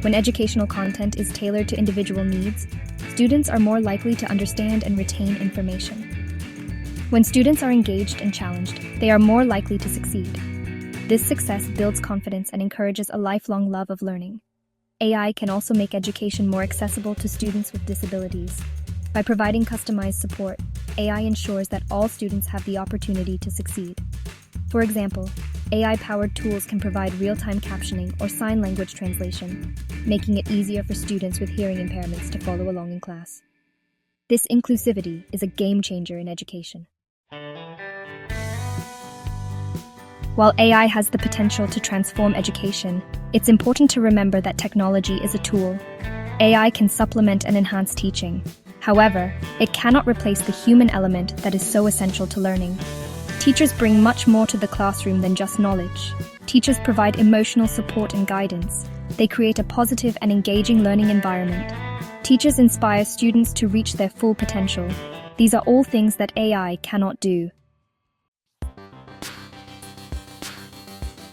When educational content is tailored to individual needs, students are more likely to understand and retain information. When students are engaged and challenged, they are more likely to succeed. This success builds confidence and encourages a lifelong love of learning. AI can also make education more accessible to students with disabilities. By providing customized support, AI ensures that all students have the opportunity to succeed. For example, AI-powered tools can provide real-time captioning or sign language translation, making it easier for students with hearing impairments to follow along in class. This inclusivity is a game-changer in education. While AI has the potential to transform education, it's important to remember that technology is a tool. AI can supplement and enhance teaching. However, it cannot replace the human element that is so essential to learning. Teachers bring much more to the classroom than just knowledge. Teachers provide emotional support and guidance. They create a positive and engaging learning environment. Teachers inspire students to reach their full potential. These are all things that AI cannot do.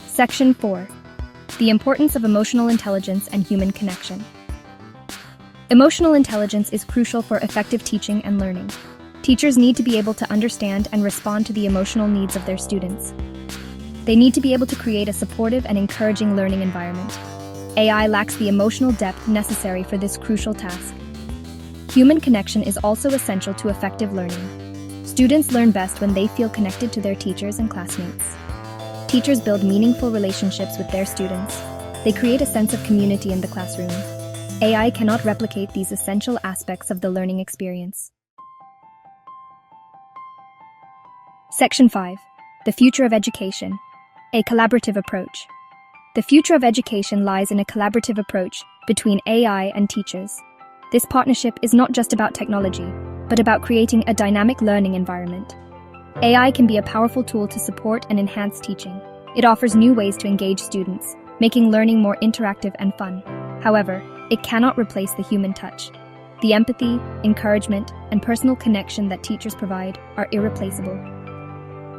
Section 4. The importance of emotional intelligence and human connection. Emotional intelligence is crucial for effective teaching and learning. Teachers need to be able to understand and respond to the emotional needs of their students. They need to be able to create a supportive and encouraging learning environment. AI lacks the emotional depth necessary for this crucial task. Human connection is also essential to effective learning. Students learn best when they feel connected to their teachers and classmates. Teachers build meaningful relationships with their students. They create a sense of community in the classroom. AI cannot replicate these essential aspects of the learning experience. Section 5. The future of education. A collaborative approach. The future of education lies in a collaborative approach between AI and teachers. This partnership is not just about technology, but about creating a dynamic learning environment. AI can be a powerful tool to support and enhance teaching. It offers new ways to engage students, making learning more interactive and fun. However, it cannot replace the human touch. The empathy, encouragement, and personal connection that teachers provide are irreplaceable.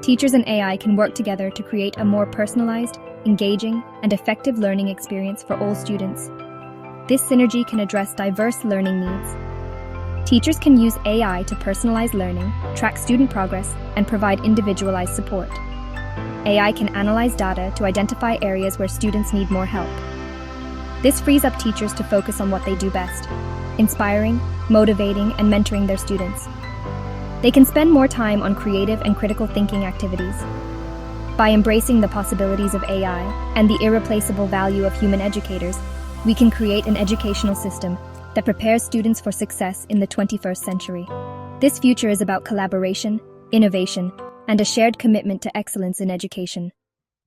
Teachers and AI can work together to create a more personalized, engaging, and effective learning experience for all students. This synergy can address diverse learning needs. Teachers can use AI to personalize learning, track student progress, and provide individualized support. AI can analyze data to identify areas where students need more help. This frees up teachers to focus on what they do best: inspiring, motivating, and mentoring their students. They can spend more time on creative and critical thinking activities. By embracing the possibilities of AI and the irreplaceable value of human educators, we can create an educational system that prepares students for success in the 21st century. This future is about collaboration, innovation, and a shared commitment to excellence in education.